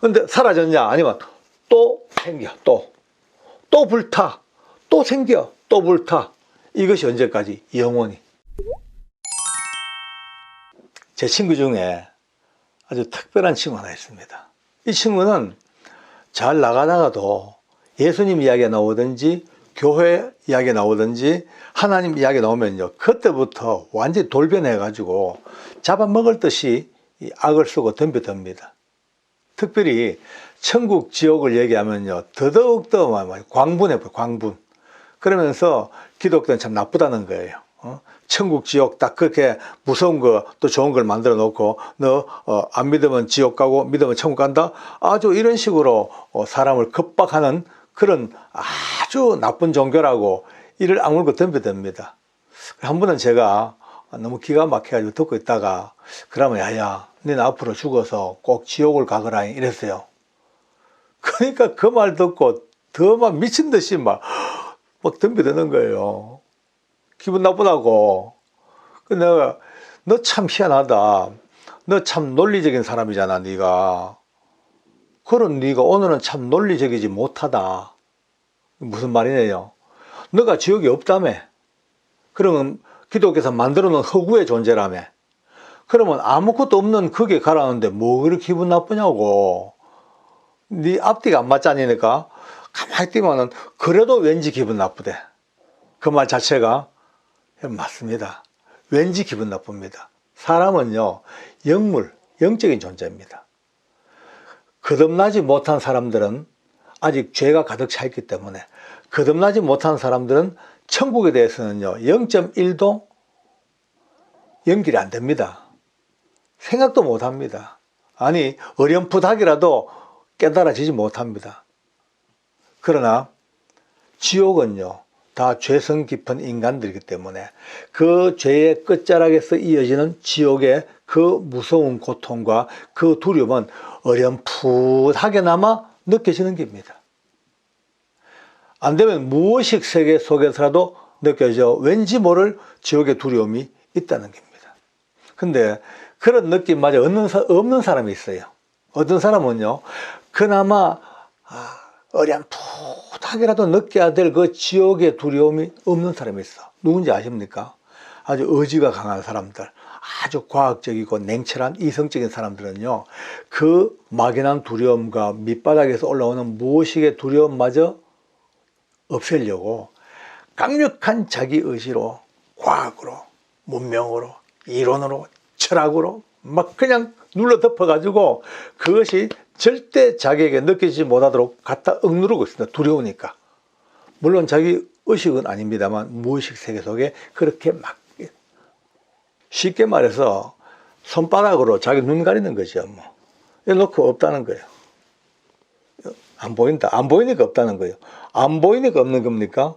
근데 사라졌냐? 아니면 또 생겨, 또 불타, 또 생겨, 또 불타. 이것이 언제까지? 영원히. 제 친구 중에 아주 특별한 친구 하나 있습니다. 이 친구는 잘 나가다가도 예수님 이야기가 나오든지 교회 이야기가 나오든지 하나님 이야기가 나오면요, 그때부터 완전히 돌변해가지고 잡아먹을 듯이 이 악을 쓰고 덤벼듭니다. 특별히 천국 지옥을 얘기하면요, 더더욱더 광분해버려요. 광분. 그러면서 기독교는 참 나쁘다는 거예요. 천국 지옥 딱 그렇게 무서운 거 또 좋은 걸 만들어 놓고 너 안 믿으면 지옥 가고 믿으면 천국 간다, 아주 이런 식으로 사람을 겁박하는 그런 아주 나쁜 종교라고 이를 악물고 덤벼듭니다. 한 번은 제가 너무 기가 막혀가지고 듣고 있다가, 그러면 야야 너는 앞으로 죽어서 꼭 지옥을 가거라 이랬어요. 그러니까 그 말 듣고 더 막 미친 듯이 막 덤벼드는 거예요. 기분 나쁘다고. 내가 너 참 희한하다. 너 참 논리적인 사람이잖아, 네가. 그런 네가 오늘은 참 논리적이지 못하다. 무슨 말이네요. 너가 지옥이 없다며. 그러면 기독교에서 만들어 놓은 허구의 존재라며. 그러면 아무것도 없는 거기에 가라는데 뭐 그렇게 기분 나쁘냐고. 네 앞뒤가 안 맞자니까 가만히 있으면은 그래도 왠지 기분 나쁘대. 그 말 자체가 맞습니다. 왠지 기분 나쁩니다. 사람은요, 영적인 존재입니다. 거듭나지 못한 사람들은 아직 죄가 가득 차 있기 때문에, 거듭나지 못한 사람들은 천국에 대해서는요 0.1도 연결이 안 됩니다. 생각도 못 합니다. 아니 어렴풋하게라도 깨달아지지 못합니다. 그러나 지옥은요 다 죄성 깊은 인간들이기 때문에 그 죄의 끝자락에서 이어지는 지옥의 그 무서운 고통과 그 두려움은 어렴풋하게나마 느껴지는 겁니다. 안 되면 무의식 세계 속에서라도 느껴져 왠지 모를 지옥의 두려움이 있다는 겁니다. 근데 그런 느낌마저 없는 사람이 있어요. 어떤 사람은요, 그나마 어렴풋하게라도 느껴야 될 그 지옥의 두려움이 없는 사람이 있어. 누군지 아십니까? 아주 의지가 강한 사람들, 아주 과학적이고 냉철한 이성적인 사람들은요, 그 막연한 두려움과 밑바닥에서 올라오는 무의식의 두려움마저 없애려고 강력한 자기 의지로, 과학으로, 문명으로, 이론으로, 철학으로 막 그냥 눌러 덮어가지고 그것이 절대 자기에게 느껴지지 못하도록 갖다 억누르고 있습니다. 두려우니까. 물론 자기 의식은 아닙니다만 무의식 세계 속에 그렇게 막, 쉽게 말해서 손바닥으로 자기 눈 가리는 거죠. 뭐. 이래놓고 없다는 거예요. 안 보인다. 안 보이니까 없다는 거예요. 안 보이니까 없는 겁니까?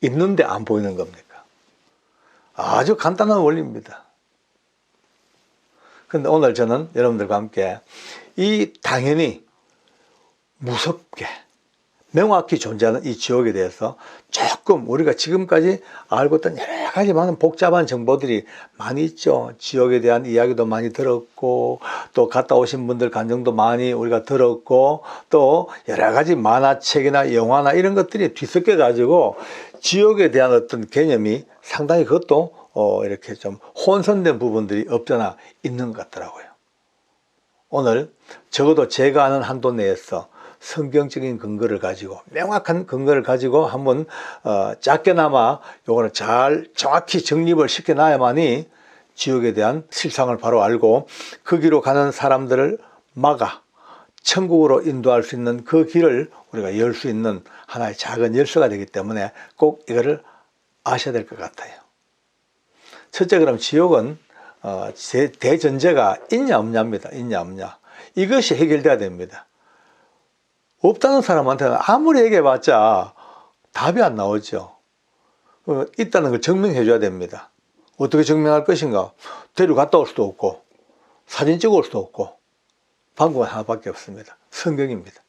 있는데 안 보이는 겁니까? 아주 간단한 원리입니다. 근데 오늘 저는 여러분들과 함께 이 당연히 무섭게 명확히 존재하는 이 지옥에 대해서 조금 우리가 지금까지 알고 있던 여러 가지 많은 복잡한 정보들이 많이 있죠. 지옥에 대한 이야기도 많이 들었고, 또 갔다 오신 분들 간증도 많이 우리가 들었고, 또 여러 가지 만화책이나 영화나 이런 것들이 뒤섞여 가지고 지옥에 대한 어떤 개념이 상당히 그것도 이렇게 좀 혼선된 부분들이 없잖아 있는 것 같더라고요. 오늘 적어도 제가 아는 한도 내에서 성경적인 근거를 가지고, 명확한 근거를 가지고 한번 작게나마 요거를 잘 정확히 정립을 시켜놔야만이 지옥에 대한 실상을 바로 알고 그 길로 가는 사람들을 막아 천국으로 인도할 수 있는 그 길을 우리가 열 수 있는 하나의 작은 열쇠가 되기 때문에 꼭 이거를 아셔야 될 것 같아요. 첫째, 그럼 지옥은 대전제가 있냐 없냐입니다. 있냐 없냐. 이것이 해결돼야 됩니다. 없다는 사람한테는 아무리 얘기해봤자 답이 안 나오죠. 있다는 걸 증명해 줘야 됩니다. 어떻게 증명할 것인가? 데려갔다 올 수도 없고 사진 찍어 올 수도 없고 방법은 하나밖에 없습니다. 성경입니다.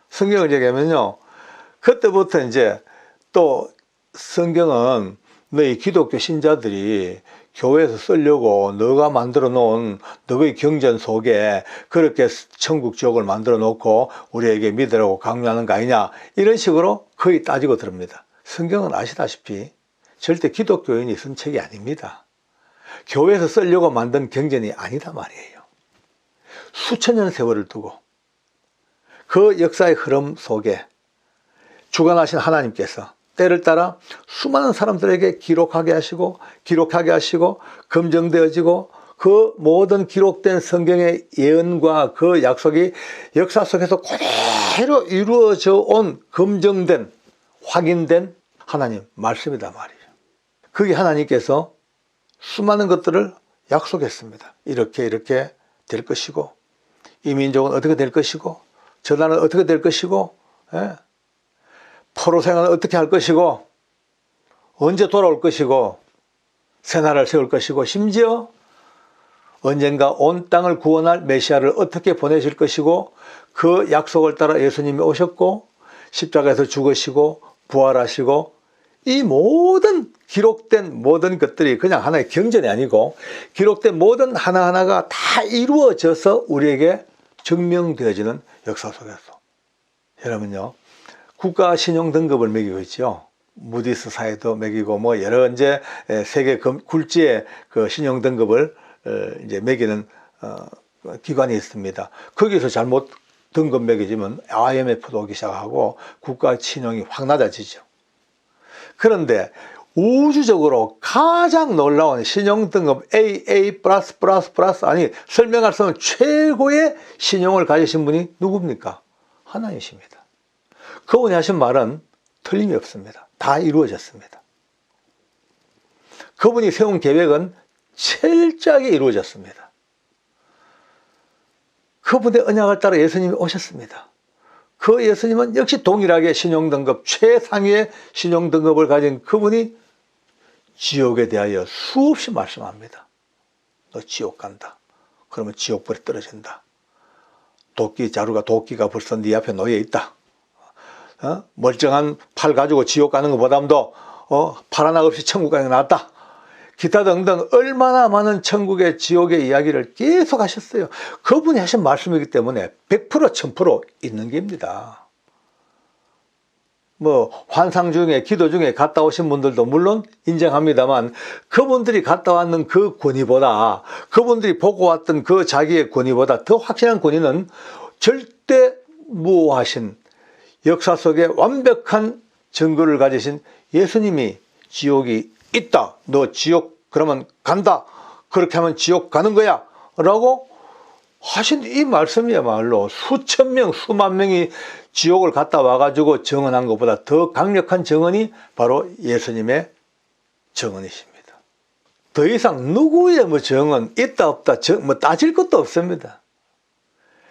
성경을 얘기하면요, 그때부터 이제 또 성경은 너희 기독교 신자들이 교회에서 쓰려고 너가 만들어 놓은 너의 경전 속에 그렇게 천국 지옥을 만들어 놓고 우리에게 믿으라고 강요하는 거 아니냐, 이런 식으로 거의 따지고 들읍니다. 성경은 아시다시피 절대 기독교인이 쓴 책이 아닙니다. 교회에서 쓰려고 만든 경전이 아니다 말이에요. 수천 년 세월을 두고 그 역사의 흐름 속에 주관하신 하나님께서 때를 따라 수많은 사람들에게 기록하게 하시고 검증되어지고 그 모든 기록된 성경의 예언과 그 약속이 역사 속에서 그대로 이루어져 온 검증된 확인된 하나님 말씀이다 말이죠. 그게 하나님께서 수많은 것들을 약속했습니다. 이렇게 될 것이고 이 민족은 어떻게 될 것이고 저 나라는 어떻게 될 것이고 포로 생활은 어떻게 할 것이고 언제 돌아올 것이고 새 나라를 세울 것이고 심지어 언젠가 온 땅을 구원할 메시아를 어떻게 보내실 것이고 그 약속을 따라 예수님이 오셨고 십자가에서 죽으시고 부활하시고 이 모든 기록된 모든 것들이 그냥 하나의 경전이 아니고 기록된 모든 하나하나가 다 이루어져서 우리에게 증명되어지는 역사 속에서 여러분요, 국가 신용 등급을 매기고 있죠. 무디스 사회도 매기고 뭐 여러 이제 세계 굴지의 그 신용 등급을 이제 매기는 기관이 있습니다. 거기서 잘못 등급 매겨지면 IMF도 오기 시작하고 국가 신용이 확 낮아지죠. 그런데 우주적으로 가장 놀라운 신용 등급 AA+++ 아니 설명할 수 없는 최고의 신용을 가지신 분이 누굽니까? 하나님이십니다. 그분이 하신 말은 틀림이 없습니다. 다 이루어졌습니다. 그분이 세운 계획은 철저하게 이루어졌습니다. 그분의 언약을 따라 예수님이 오셨습니다. 그 예수님은 역시 동일하게 신용등급 최상위의 신용등급을 가진 그분이 지옥에 대하여 수없이 말씀합니다. 너 지옥 간다. 그러면 지옥불에 떨어진다. 자루가 도끼가 벌써 네 앞에 놓여 있다. 멀쩡한 팔 가지고 지옥 가는 것보다도 팔 하나 없이 천국 가는 게 낫다. 기타 등등 얼마나 많은 천국의 지옥의 이야기를 계속 하셨어요. 그분이 하신 말씀이기 때문에 100% 1000% 있는 겁니다. 뭐 환상 중에 기도 중에 갔다 오신 분들도 물론 인정합니다만 그분들이 갔다 왔는 그 권위보다 그분들이 보고 왔던 그 자기의 권위보다 더 확실한 권위는 절대 무오하신 역사 속에 완벽한 증거를 가지신 예수님이 지옥이 있다. 너 지옥 그러면 간다. 그렇게 하면 지옥 가는 거야. 라고 하신 이 말씀이야말로 수천 명, 수만 명이 지옥을 갔다 와가지고 증언한 것보다 더 강력한 증언이 바로 예수님의 증언이십니다. 더 이상 누구의 뭐 증언 있다 없다 뭐 따질 것도 없습니다.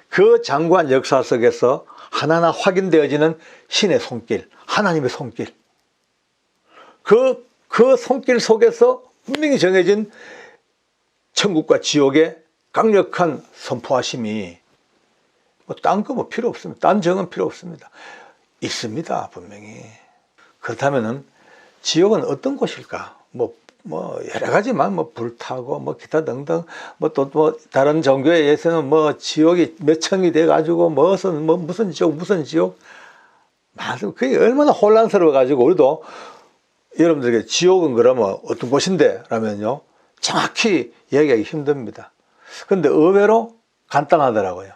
그 장구한 역사 속에서 하나하나 확인되어지는 신의 손길, 하나님의 손길. 그 손길 속에서 분명히 정해진 천국과 지옥의 강력한 선포하심이 딴 거 뭐 필요 없습니다. 딴 정은 필요 없습니다. 있습니다, 분명히. 그렇다면은 지옥은 어떤 곳일까? 뭐 여러 가지만 불타고 기타 등등 또 다른 종교에서는 지옥이 몇 층이 돼 가지고 무슨 지옥 그게 얼마나 혼란스러워 가지고 우리도 여러분들에게 지옥은 그러면 어떤 곳인데 라면요 정확히 얘기하기 힘듭니다. 그런데 의외로 간단하더라고요.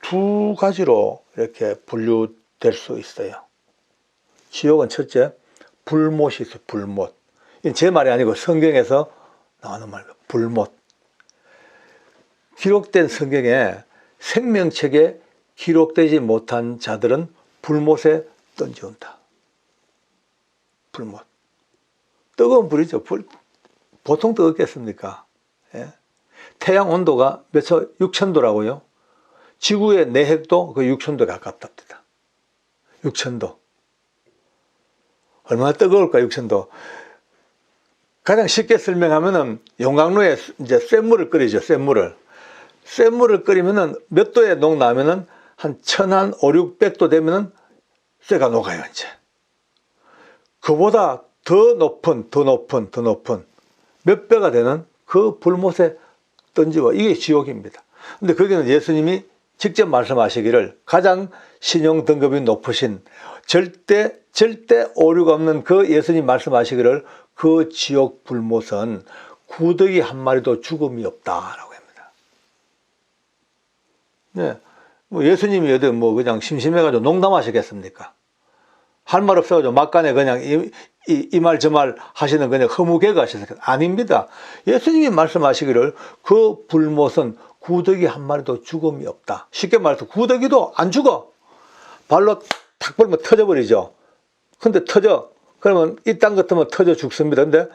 두 가지로 이렇게 분류될 수 있어요. 지옥은 첫째 불못이 있어요. 불못. 이건 제 말이 아니고 성경에서 나오는 말이에요. 불못. 기록된 성경에 생명책에 기록되지 못한 자들은 불못에 던져온다. 불못. 뜨거운 불이죠. 보통 뜨겁겠습니까? 예? 태양 온도가 몇 초? 6000도라고요. 지구의 내핵도 그 6000도에 가깝답니다. 6000도. 얼마나 뜨거울까, 6000도. 가장 쉽게 설명하면은 용광로에 이제 쇳물을 끓이죠, 쇳물을. 쇳물을 끓이면은 몇 도에 녹나면은 한 1000, 500~600도 되면은 쇠가 녹아요, 이제. 그보다 더 높은 몇 배가 되는 그 불못에 던지고, 이게 지옥입니다. 근데 거기는 예수님이 직접 말씀하시기를 가장 신용 등급이 높으신 절대 오류가 없는 그 예수님 말씀하시기를 그 지옥 불못은 구더기 한 마리도 죽음이 없다라고 합니다. 네. 뭐 예수님이 어디 뭐 그냥 심심해가지고 농담하시겠습니까? 할 말 없어가지고 막간에 그냥 이 말 저 말 하시는 그냥 허무개그 하시는 아닙니다. 예수님이 말씀하시기를 그 불못은 구더기 한 마리도 죽음이 없다. 쉽게 말해서 구더기도 안 죽어. 발로 탁 벌면 터져버리죠. 근데 터져. 그러면 이 땅 같으면 터져 죽습니다. 근데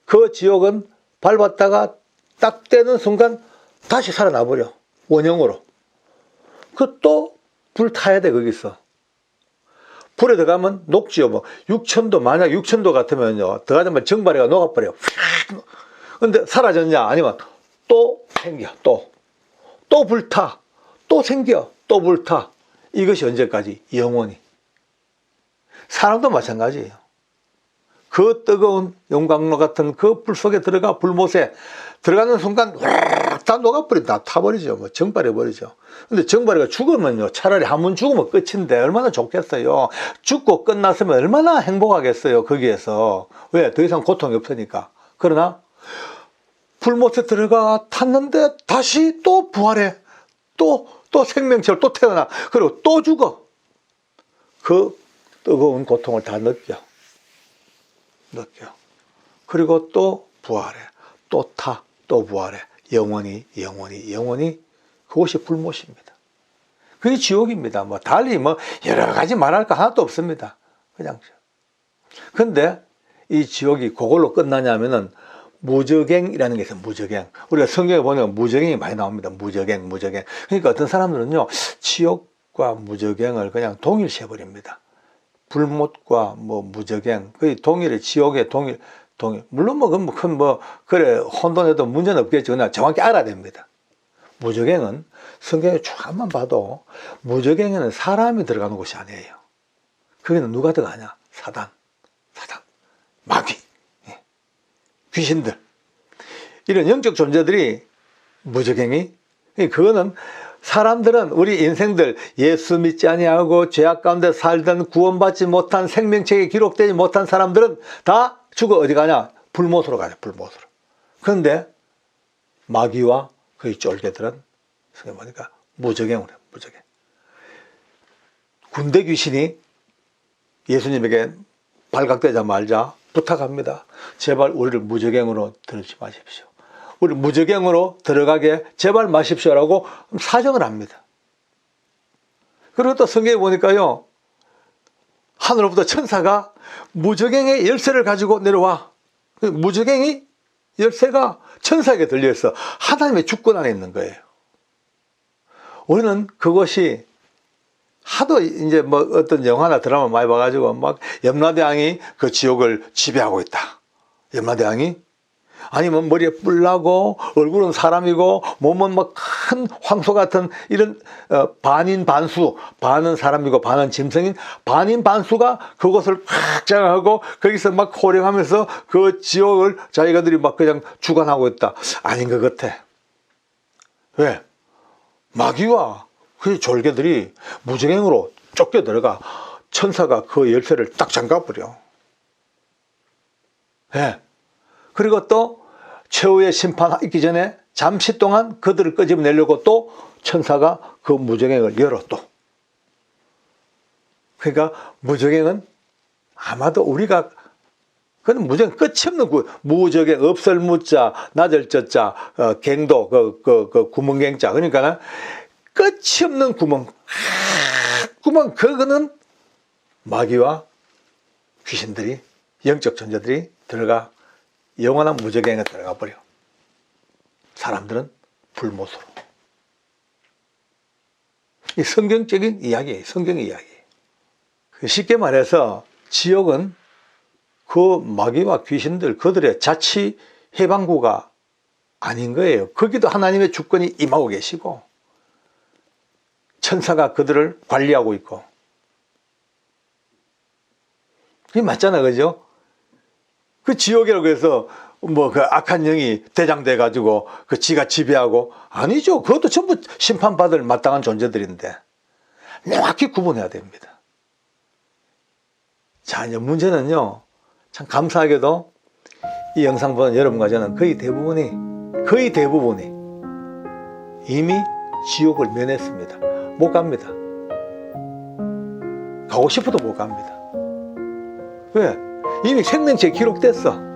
그 지옥은 밟았다가 딱 떼는 순간 다시 살아나버려. 원형으로. 그 또 불 타야 돼, 거기서. 불에 들어가면 녹지요. 뭐 6,000도, 만약 6,000도 같으면요, 들어가자면 정발이가 녹아버려. 근데 사라졌냐? 아니면 또 생겨, 또 불타, 또 생겨, 또 불타. 이것이 언제까지? 영원히. 사람도 마찬가지예요. 그 뜨거운 용광로 같은 그 불 속에 들어가 불못에 들어가는 순간 다 녹아버린다. 타버리죠. 뭐 정발해버리죠. 근데 정발이가 죽으면요, 차라리 한 번 죽으면 끝인데 얼마나 좋겠어요. 죽고 끝났으면 얼마나 행복하겠어요. 거기에서. 왜? 더 이상 고통이 없으니까. 그러나 불못에 들어가 탔는데 다시 또 부활해. 또 생명체로 또 태어나. 그리고 또 죽어. 그 뜨거운 고통을 다 느껴. 그리고 또 부활해. 또 타. 또 부활해. 영원히. 그것이 불못입니다. 그게 지옥입니다. 뭐 달리 뭐 여러 가지 말할 거 하나도 없습니다. 그냥. 근데 이 지옥이 그걸로 끝나냐면은 무저갱이라는 게 있어요. 무저갱. 우리가 성경에 보면 무저갱이 많이 나옵니다. 무저갱. 그러니까 어떤 사람들은요, 지옥과 무저갱을 그냥 동일시해버립니다. 불못과 뭐 무저갱, 거의 동일해. 지옥의 동일. 물론 그래, 혼돈해도 문제는 없겠죠. 그러나 정확히 알아야 됩니다. 무저갱은 성경에 쭉 한번 봐도 무저갱에는 사람이 들어가는 곳이 아니에요. 거기는 누가 들어가냐? 사단, 마귀, 귀신들. 이런 영적 존재들이 무저갱이, 그거는 사람들은 우리 인생들 예수 믿지 아니하고 죄악 가운데 살던 구원받지 못한 생명책에 기록되지 못한 사람들은 다 죽어 어디 가냐? 불못으로 가냐, 불못으로. 그런데 마귀와 그의 쫄개들은 성경 보니까 무저갱으로 해요, 무저갱. 군대 귀신이 예수님에게 발각되자마자 부탁합니다. 제발 우리를 무저갱으로 들지 마십시오. 우리 무저갱으로 들어가게 제발 마십시오라고 사정을 합니다. 그리고 또 성경에 보니까요, 하늘로부터 천사가 무저갱의 열쇠를 가지고 내려와. 무저갱이 열쇠가 천사에게 들려있어. 하나님의 주권 안에 있는 거예요. 우리는 그것이 하도 이제 뭐 어떤 영화나 드라마 많이 봐가지고 막 염라대왕이 그 지옥을 지배하고 있다. 염라대왕이 아니면 머리에 뿔 나고 얼굴은 사람이고 몸은 막 큰 황소 같은 이런 반인 반수, 반은 사람이고 반은 짐승인 반인 반수가 그것을 팍 장악하고 거기서 막 호령하면서 그 지옥을 자기가들이 막 그냥 주관하고 있다. 아닌 것 같아. 왜? 마귀와 그 졸개들이 무저갱으로 쫓겨 들어가 천사가 그 열쇠를 딱 잠가버려. 예. 그리고 또 최후의 심판 있기 전에 잠시 동안 그들을 끄집어내려고 또 천사가 그 무저갱을 열어 또. 그러니까 무저갱은 아마도 우리가 그건 무저갱 끝이 없는 무저갱 없을 무자 낮을 저자 갱도 그 구멍갱자 그러니까 끝이 없는 구멍 그거는 마귀와 귀신들이 영적 존재들이 들어가 영원한 무저갱에 들어가 버려. 사람들은 불못으로. 이 성경적인 이야기예요. 성경의 이야기. 쉽게 말해서 지옥은 그 마귀와 귀신들 그들의 자치 해방구가 아닌 거예요. 거기도 하나님의 주권이 임하고 계시고 천사가 그들을 관리하고 있고. 그게 맞잖아, 그죠? 그 지옥이라고 해서 뭐 그 악한 영이 대장돼 가지고 그 지가 지배하고 아니죠. 그것도 전부 심판받을 마땅한 존재들인데 명확히 구분해야 됩니다. 자, 이제 문제는요. 참 감사하게도 이 영상 보는 여러분과 저는 거의 대부분이 이미 지옥을 면했습니다. 못 갑니다. 가고 싶어도 못 갑니다. 왜? 이미 생명체에 기록됐어.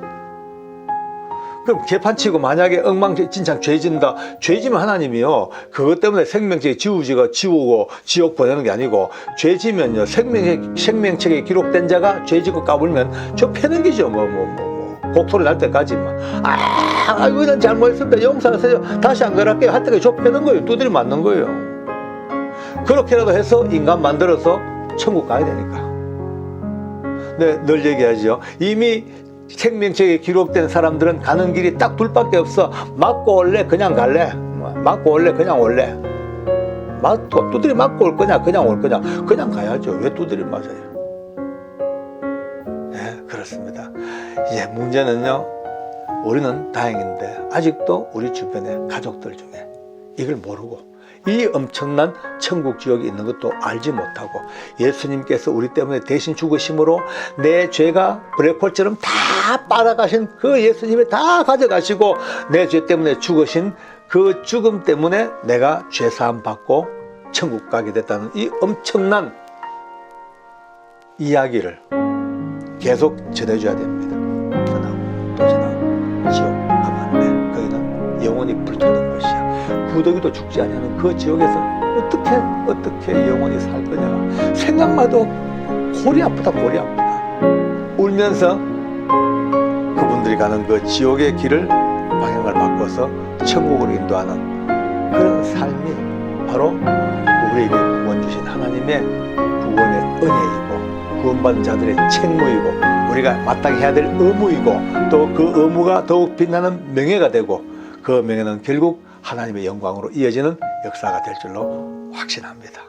그럼 개판치고 만약에 엉망진창 죄진다. 죄지면 하나님이요. 그것 때문에 생명체에 지우고 지옥 보내는 게 아니고 죄지면요. 생명체에 기록된 자가 죄지고 까불면 저 패는 게죠. 곡소리 날 때까지만. 아이고, 난 잘못했습니다. 용서하세요. 다시 안 그럴게요. 할 때까지 저 패는 거예요. 두드려 맞는 거예요. 그렇게라도 해서 인간 만들어서 천국 가야 되니까. 네, 늘 얘기하죠. 이미 생명체에 기록된 사람들은 가는 길이 딱 둘밖에 없어. 맞고 올래? 그냥 갈래? 맞고 올래? 그냥 올래? 두드려 맞고 올 거냐? 그냥 올 거냐? 그냥 가야죠. 왜 두드려 맞아요? 네, 그렇습니다. 이제 문제는요, 우리는 다행인데 아직도 우리 주변의 가족들 중에 이걸 모르고 이 엄청난 천국 지옥이 있는 것도 알지 못하고 예수님께서 우리 때문에 대신 죽으심으로 내 죄가 블랙홀처럼 다 빨아가신 그 예수님이 다 가져가시고 내 죄 때문에 죽으신 그 죽음 때문에 내가 죄사함 받고 천국 가게 됐다는 이 엄청난 이야기를 계속 전해줘야 됩니다. 전하고 또 전하고 지옥 가면 안 돼. 거기는 영원히 불타는 것이야. 구더기도 죽지 않냐는 그 지옥에서 어떻게 영원히 살 거냐. 생각만 해도 골이 아프다. 울면서 그분들이 가는 그 지옥의 길을 방향을 바꿔서 천국으로 인도하는 그런 삶이 바로 우리에게 구원 주신 하나님의 구원의 은혜이고 구원받은 자들의 책무이고 우리가 마땅히 해야 될 의무이고 또 그 의무가 더욱 빛나는 명예가 되고 그 명예는 결국 하나님의 영광으로 이어지는 역사가 될 줄로 확신합니다.